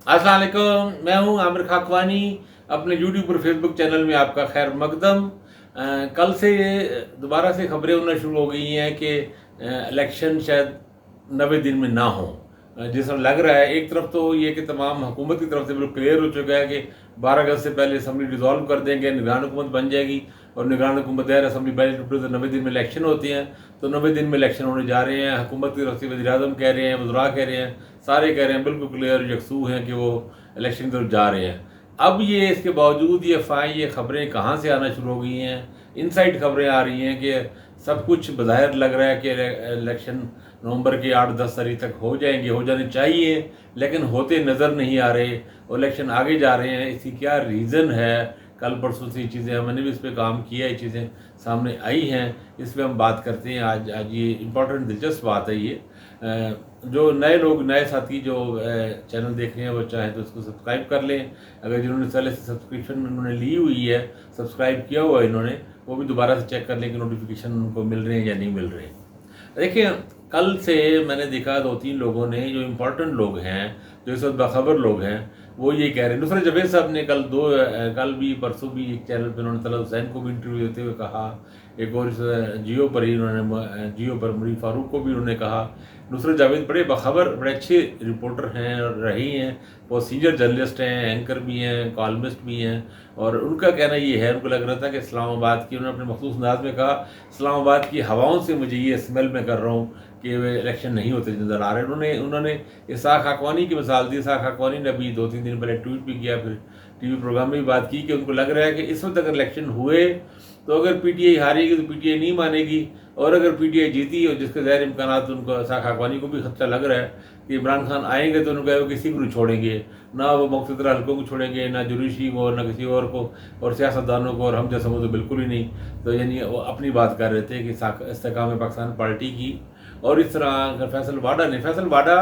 अस्सलाम वालेकुम, मैं हूं आमिर खाकवानी। अपने यूट्यूब और फेसबुक चैनल में आपका खैर मकदम। कल से दोबारा से खबरें होना शुरू हो गई हैं कि इलेक्शन शायद 90 दिन में ना हो। जिसमें लग रहा है एक तरफ तो ये कि तमाम हुकूमत की तरफ से बिल्कुल क्लियर हो चुका है कि 12 अगस्त से पहले असम्बली डिज़ोल्व कर देंगे, निगरान हुकूमत बन जाएगी और निगरान हुकूमत है असम्बली पहले टूटे तो 90 दिन में इलेक्शन होती हैं। तो 90 दिन में इलेक्शन होने जा रहे हैं। हुकूमत की तरफ से वज़ीर-ए-आज़म कह रहे हैं, वज़रा कह रहे हैं, सारे कह रहे हैं, बिल्कुल क्लियर यकसू हैं कि वो इलेक्शन की तरफ जा रहे हैं। अब ये इसके बावजूद ये अफवाहें, ये खबरें कहाँ से आना शुरू हो गई हैं? इनसाइड खबरें आ रही हैं कि सब कुछ बज़ाहिर लग रहा है कि इलेक्शन नवंबर की 8-10 तारीख तक हो जाएंगे, हो जाने चाहिए, लेकिन होते नज़र नहीं आ रहे और इलेक्शन आगे जा रहे हैं। इसकी क्या रीज़न है? कल परसों से ये चीज़ें, मैंने भी इस पर काम किया, ये चीज़ें सामने आई हैं, इस पर हम बात करते हैं। आज ये इम्पोर्टेंट दिलचस्प बात है। ये जो नए लोग, नए साथी जो चैनल देख रहे हैं, वो चाहें तो इसको सब्सक्राइब कर लें। अगर जिन्होंने पहले से सब्सक्रिप्शन उन्होंने ली हुई है, सब्सक्राइब किया हुआ है इन्होंने, वो भी दोबारा से चेक कर लें कि नोटिफिकेशन उनको मिल रहे हैं या नहीं मिल रहे हैं। देखिए, कल से मैंने देखा 2-3 लोगों ने, जो इम्पोर्टेंट लोग हैं, जो इस वक्त बाखबर लोग हैं, वो ये कह रहे हैं। नुसरत जवेद साहब ने कल भी परसों भी एक चैनल पर उन्होंने तलत हुसैन को भी इंटरव्यू देते हुए कहा। एक और इस जियो पर ही उन्होंने, जियो पर मुरी फारूक को भी उन्होंने कहा। नुसरत जावेद बड़े बाखबर, बड़े अच्छे रिपोर्टर हैं और रही हैं, बहुत सीनियर जर्नलिस्ट हैं, एंकर भी हैं, कॉलमिस्ट भी हैं। और उनका कहना ये है, उनको लग रहा था कि इस्लामाबाद की, उन्होंने अपने मखसूस अंदाज में कहा, इस्लामाबाद की हवाओं से मुझे ये स्मेल मैं कर रहा हूँ कि वे इलेक्शन नहीं होते नज़र आ रहे। उन्होंने इसाक खाकवानी की मिसाल दी। इसाक खाकवानी ने अभी 2-3 दिन पहले ट्वीट भी किया, फिर टीवी प्रोग्राम में भी बात की कि उनको लग रहा है कि इस वक्त अगर इलेक्शन हुए तो अगर पीटीआई हारेगी तो पीटीआई नहीं मानेगी, और अगर पीटीआई जीती और जिसके ज़ाहिर इम्कानात, उनको इसाक खाकवानी को भी खदशा लग रहा है कि इमरान खान आएंगे तो उनको वो किसी को नहीं छोड़ेंगे, ना वो मुख्तलिफ हल्कों को छोड़ेंगे, ना जुडिशरी को, ना किसी और को, और सियासतदानों को, और हम जैसा तो बिल्कुल ही नहीं। तो यानी वो अपनी बात कर रहे थे कि इस्तेकाम पाकिस्तान पार्टी की। और इस तरह फैसल वाडा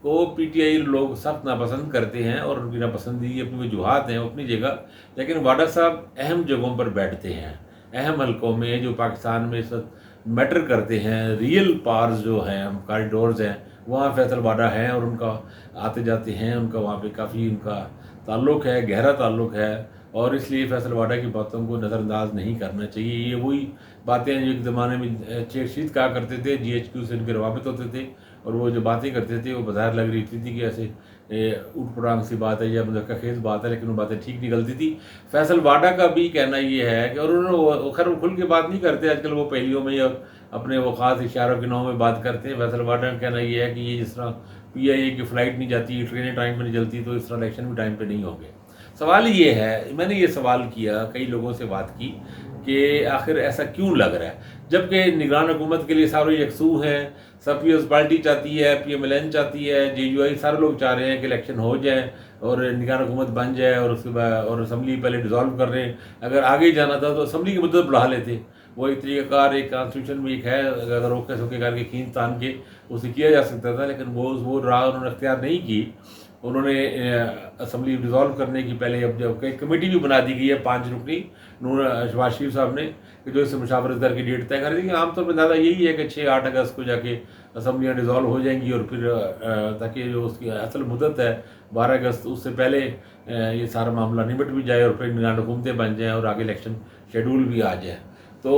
को पीटीआई लोग सख्त नापसंद करते हैं और उनकी नापसंदगी अपनी वजूहत हैं अपनी जगह, लेकिन वाडा साहब अहम जगहों पर बैठते हैं, अहम हलकों में जो पाकिस्तान में इस वक्त मैटर करते हैं, रियल पार्स जो हैं, कॉरिडोर्स हैं, वहाँ फैसल वाडा हैं और उनका आते जाते हैं, उनका वहाँ पे काफ़ी उनका ताल्लुक़ है, गहरा ताल्लुक़ है। और इसलिए फैसल वाडा की बातों को नज़रअंदाज नहीं करना चाहिए। ये वही बातें हैं जो एक ज़माने में शेख रशीद कहा करते थे, GHQ से इनके रवाबित होते थे, और वो जो बातें करते थे वो बाहर लग रही थी कि ऐसे ऊट पटांग सी बात है या मज़ाक खेज बात है, लेकिन वो बातें ठीक निकलती थी। फैसल वाडा का भी कहना ये है कि, और उन्होंने खैर खुल के बात नहीं करते आजकल, वो पहलियों में या अपने वो ख़ास इशारों के नाम में बात करते हैं। फैसल वाडा का कहना ये है कि ये जिस तरह PIA की फ़्लाइट नहीं जाती, ट्रेनें टाइम पर नहीं चलती, तो इस तरह इलेक्शन भी टाइम पर नहीं होंगे। सवाल ये है, मैंने ये सवाल किया, कई लोगों से बात की कि आखिर ऐसा क्यों लग रहा है, जबकि निगरान हुकूमत के लिए सारे यकसू हैं। सब पीपल्स पार्टी चाहती है, PMLN चाहती है, JUI, सारे लोग चाह रहे हैं कि इलेक्शन हो जाए और निगरान हुकूमत बन जाए, और उसके बाद और असम्बली पहले डिज़ोल्व कर रहे हैं। अगर आगे जाना था तो असम्बली की मुद्दत बढ़ा लेते। वो एक तरीक़ाकार, एक कॉन्स्टिट्यूशन में एक है, अगर रोके सोके करके खींच तान के उसे किया जा सकता था, लेकिन वो राह उन्होंने अख्तियार नहीं की। उन्होंने असम्बली डिज़ोल्व करने की पहले, अब जब कई कमेटी भी बना दी गई है 5 रुकनी, शहबाज शरीफ साहब ने, कि जो इससे मुशावरत करके डेट तय कर दी। आमतौर पर ज़्यादा यही है कि 6-8 अगस्त को जाके असम्बलियाँ डिज़ोल्व हो जाएंगी, और फिर ताकि जो उसकी असल मुद्दत है 12 अगस्त, उससे पहले ये सारा मामला निपट भी जाए और फिर निगरान हुकूमतें बन जाएँ और आगे इलेक्शन शेड्यूल भी आ जाए। तो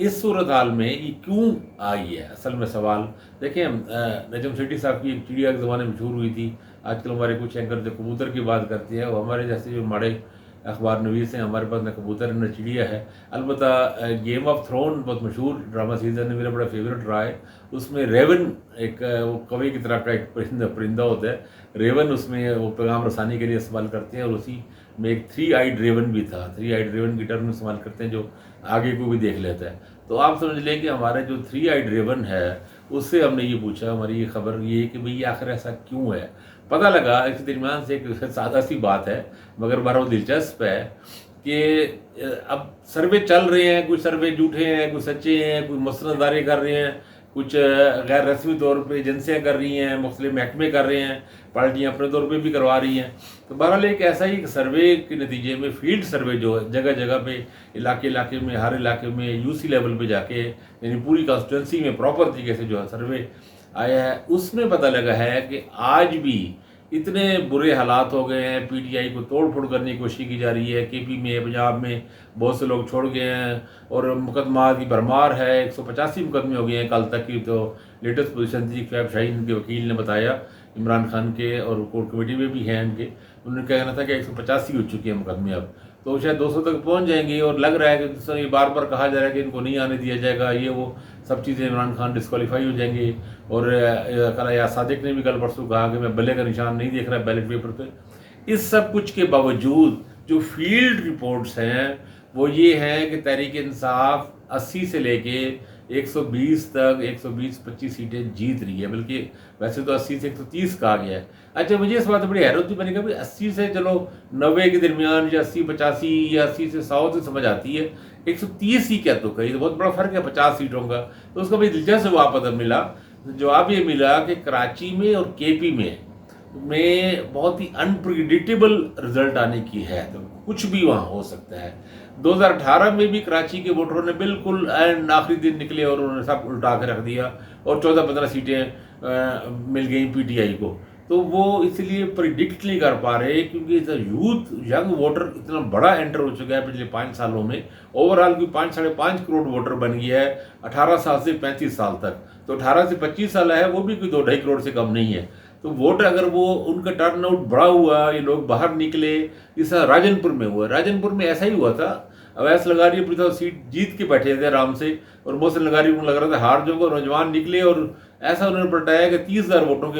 इस सूरत हाल में ये क्यों आई है असल में सवाल। देखिए, नजम सेठी साहब की एक चिड़िया के ज़माने में मशहूर हुई थी। आजकल हमारे कुछ एंकर जो कबूतर की बात करते हैं, वो हमारे जैसे जो माड़े अखबार नवीस हैं, हमारे पास न कबूतर न चिड़िया है। अलबत्ता गेम ऑफ थ्रोन बहुत मशहूर ड्रामा सीजन है, मेरा बड़ा फेवरेट रहा है। उसमें रेवन एक वो कवि की तरह का एक परिंदा होता है, रेवन, उसमें वो पैगाम रसानी के लिए इस्तेमाल करते हैं, और उसी में एक 3 आइड रेवन भी था। 3 आइड रेवन की टर्म इस्तेमाल करते हैं, जो आगे को भी देख लेता है। तो आप समझ लें कि हमारा जो 3 आइड रेवन है, उससे हमने ये पूछा, हमारी ये खबर ये कि भाई आखिर ऐसा क्यों है। पता लगा इस दरमियान से, एक सादा सी बात है मगर बड़ा दिलचस्प है, कि अब सर्वे चल रहे हैं, कुछ सर्वे झूठे हैं, कुछ सच्चे हैं, कुछ मसनदारे कर रहे हैं, कुछ गैर रस्मी तौर पे एजेंसियाँ कर रही हैं, मुख्तलिफ महकमे कर रहे हैं, पार्टियाँ अपने तौर पे भी करवा रही हैं। तो बहरहाल एक ऐसा ही सर्वे के नतीजे में, फील्ड सर्वे जो है जगह जगह पे, इलाके इलाके में, हर इलाके में UC लेवल पे जाके, यानी पूरी कॉन्स्टिट्यूंसी में प्रॉपर तरीके से जो है सर्वे आया है, उसमें पता लगा है कि आज भी इतने बुरे हालात हो गए हैं, पीटीआई को तोड़ फोड़ करने की कोशिश की जा रही है। केपी में, पंजाब में बहुत से लोग छोड़ गए हैं और मुकदमा की भरमार है। 185 मुकदमे हो गए हैं कल तक की। तो लेटेस्ट पोजीशन थी, फैब शाहीन के वकील ने बताया, इमरान खान के, और कोर्ट कमेटी में भी हैं उनके, उन्होंने कहना था कि 185 हो चुके हैं मुकदमे अब, तो शायद 200 तक पहुंच जाएंगे। और लग रहा है कि ये बार बार कहा जा रहा है कि इनको नहीं आने दिया जाएगा, ये वो सब चीज़ें, इमरान खान डिस्क्वालीफाई हो जाएंगे। और कल या सादिक ने भी कल परसों कहा कि मैं बल्ले का निशान नहीं देख रहा बैलेट पेपर पे। इस सब कुछ के बावजूद जो फील्ड रिपोर्ट्स हैं वो ये हैं कि तहरीक इंसाफ 80 से लेके 120 तक 120-25 सीटें जीत रही है, बल्कि वैसे तो 80 से 130 कहा गया है। अच्छा, मुझे इस बात बड़ी हैरत थी, मैंने कहा भाई 80 से चलो 90 के दरमियान, या 80-85 या 80 से 100 तो समझ आती है, 130 ही क्या तो कही, तो बहुत बड़ा फर्क है 50 सीटों का। तो उसका भाई दिलचस्प जवाब पता मिला। जवाब ये मिला कि कराची में और केपी में बहुत ही अनप्रिडिक्टेबल रिजल्ट आने की है, तो कुछ भी वहाँ हो सकता है। 2018 में भी कराची के वोटरों ने बिल्कुल आखिरी दिन निकले और उन्होंने सब उल्टा के रख दिया और 14-15 सीटें मिल गई पीटीआई को। तो वो इसलिए प्रिडिक्ट नहीं कर पा रहे क्योंकि यूथ यंग वोटर इतना बड़ा एंटर हो चुका है पिछले 5 सालों में। ओवरऑल कोई 5-5.5 करोड़ वोटर बन गया है 18 साल से 35 साल तक। तो 18 से 25 साल है वो भी कोई 2-2.5 करोड़ से कम नहीं है। तो वोट अगर वो उनका टर्नआउट बड़ा हुआ, ये लोग बाहर निकले, जैसा राजनपुर में हुआ। राजनपुर में ऐसा ही हुआ था, अवैस लगारी अपनी तो सीट जीत के बैठे थे आराम से, और मोहसिन लगारी को लग रहा था हार जाऊंगा, नौजवान निकले और ऐसा उन्होंने पलटाया कि 30,000 वोटों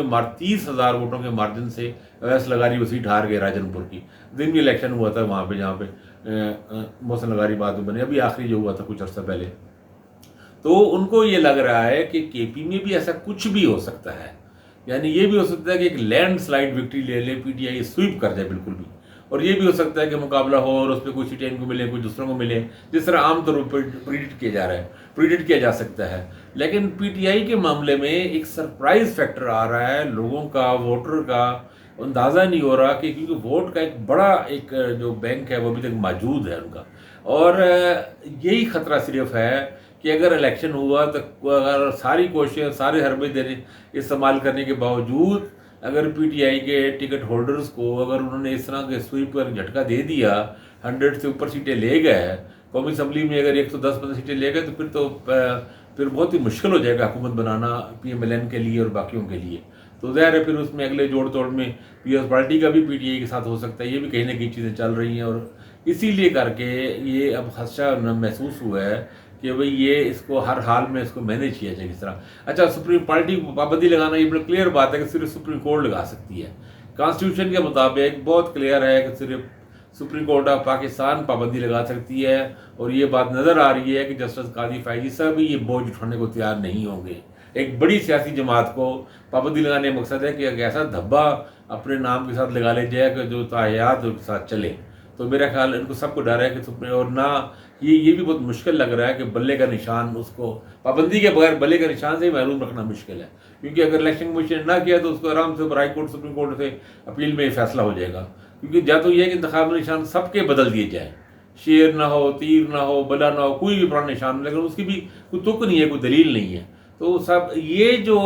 के मार्जिन से अवैस लगारी वो सीट हार गए राजनपुर की। दिन भी इलेक्शन हुआ था वहाँ पे, जहाँ पे मोहसिन लगारी बाद में बने, अभी आखिरी जो हुआ था कुछ अर्सा पहले। तो उनको ये लग रहा है कि केपी में भी ऐसा कुछ भी हो सकता है, यानी ये भी हो सकता है कि एक लैंडस्लाइड विक्ट्री ले ले, पीटीआई स्वीप कर जाए बिल्कुल भी। और ये भी हो सकता है कि मुकाबला हो और उस पर कुछ सीटें इनको मिले, कुछ दूसरों को मिले, जिस तरह आमतौर पर प्रीडिक्ट किया जा रहा है, प्रीडिक्ट किया जा सकता है। लेकिन पीटीआई के मामले में एक सरप्राइज फैक्टर आ रहा है, लोगों का, वोटर का अंदाज़ा नहीं हो रहा, कि क्योंकि वोट का एक बड़ा एक जो बैंक है वो अभी तक मौजूद है उनका। और यही खतरा सिर्फ है कि अगर इलेक्शन हुआ तो अगर सारी कोशिश, सारे हरबे देने इस्तेमाल करने के बावजूद अगर पीटीआई के टिकट होल्डर्स को अगर उन्होंने इस तरह के स्वीप कर झटका दे दिया, 100 से ऊपर सीटें ले गए, कौमी असम्बली में अगर 110 सीटें ले गए, तो फिर बहुत ही मुश्किल हो जाएगा हुकूमत बनाना पीएमएलएन के लिए और बाकियों के लिए। तो ज़ाहिर है फिर उसमें अगले जोड़ तोड़ में पीएस पार्टी का भी पीटीआई के साथ हो सकता है। ये भी कहीं ना कहीं चीज़ें चल रही हैं और इसीलिए करके ये अब खदशा महसूस हुआ है कि भाई ये इसको हर हाल में इसको मैनेज किया जाए किस तरह। अच्छा, सुप्रीम पार्टी को पाबंदी लगाना, ये बड़ा क्लियर बात है कि सिर्फ सुप्रीम कोर्ट लगा सकती है। कॉन्स्टिट्यूशन के मुताबिक बहुत क्लियर है कि सिर्फ सुप्रीम कोर्ट ऑफ पाकिस्तान पाबंदी लगा सकती है। और ये बात नज़र आ रही है कि जस्टिस काजी फैजी साहब भी ये बोझ उठाने को तैयार नहीं होंगे। एक बड़ी सियासी जमात को पाबंदी लगाने का मकसद है कि एक ऐसा धब्बा अपने नाम के साथ लगा ले जाए कि जो तायात के साथ चले। तो मेरा ख्याल इनको सबको डर है कि सुप्रीम, और ना ये भी बहुत मुश्किल लग रहा है कि बल्ले का निशान, उसको पाबंदी के बगैर बल्ले का निशान से ही महरूम रखना मुश्किल है। क्योंकि अगर इलेक्शन कमीशन ना किया तो उसको आराम से हाई कोर्ट, सुप्रीम कोर्ट से अपील में फैसला हो जाएगा। क्योंकि या तो ये है कि इंतखाब निशान सबके बदल दिए जाए, शेर ना हो, तीर ना हो, बला ना हो, कोई भी पुराना निशान, लेकिन उसकी भी कोई तुक नहीं है, कोई दलील नहीं है। तो सब ये जो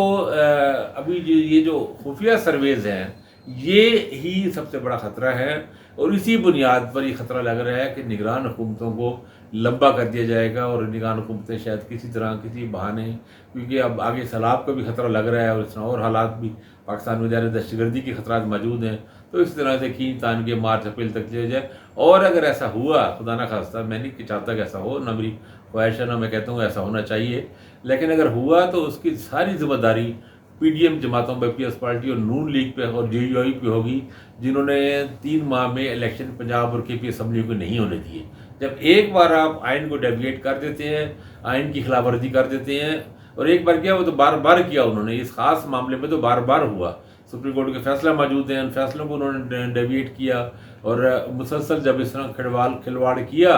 अभी ये जो खुफिया सर्वेज हैं, ये ही सबसे बड़ा ख़तरा है। और इसी बुनियाद पर ये ख़तरा लग रहा है कि निगरान हुकूमतों को लंबा कर दिया जाएगा और निगरान हुकूमतें शायद किसी तरह, किसी बहाने, क्योंकि अब आगे सैलाब का भी ख़तरा लग रहा है और इस और हालात भी पाकिस्तान में ज़्यादा दहशतगर्दी के ख़तरात मौजूद हैं। तो इस तरह से खींच तान के मार्च अप्रैल तक ले जाए। और अगर ऐसा हुआ, खुदा ना खास्ता, मैं नहीं चाहता कि ऐसा हो, ना मेरी ख्वाहिश है, ना मैं कहता हूँ ऐसा होना चाहिए, लेकिन अगर हुआ तो उसकी सारी जिम्मेदारी पीडीएम जमातों पे, पीएस पार्टी और नून लीग पे और जेयूआई पे होगी, जिन्होंने 3 माह में इलेक्शन पंजाब और केपी असम्बली को नहीं होने दिए। जब एक बार आप आइन को डेविएट कर देते हैं, आइन की खिलाफ वर्जी कर देते हैं, और एक बार किया वो तो बार बार किया उन्होंने, इस खास मामले में तो बार बार हुआ। सुप्रीम कोर्ट के फैसला मौजूद हैं, उन फैसलों को उन्होंने डेविएट किया और मुसलसल जब इस तरह खिलवाड़ किया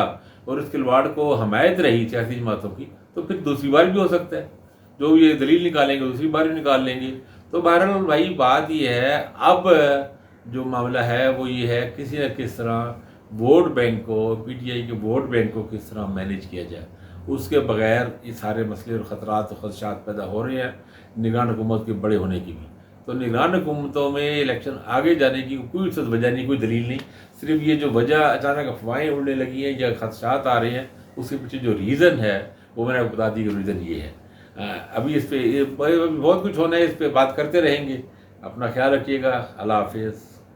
और इस खिलवाड़ को हमायत रही सियासी जमातों की, तो फिर दूसरी बार भी हो सकता है, जो ये दलील निकालेंगे दूसरी बार भी निकाल लेंगे। तो बहरहाल भाई बात ये है, अब जो मामला है वो ये है किसी न किस तरह वोट बैंक को, पीटीआई के वोट बैंक को किस तरह मैनेज किया जाए। उसके बगैर ये सारे मसले और ख़तरात और खदशात पैदा हो रहे हैं निगरान हुकूमत के बड़े होने की भी। तो निगरान हुकूमतों में इलेक्शन आगे जाने की कोई सद वजह नहीं, कोई दलील नहीं। सिर्फ ये जो वजह अचानक अफवाहें उड़ने लगी हैं या खदशात आ रहे हैं, उसके पीछे जो रीज़न है वो मैंने आपको बता दी कि रीज़न ये है। अभी इस पर बहुत कुछ होना है, इस पर बात करते रहेंगे। अपना ख्याल रखिएगा। अल्लाह हाफिज़।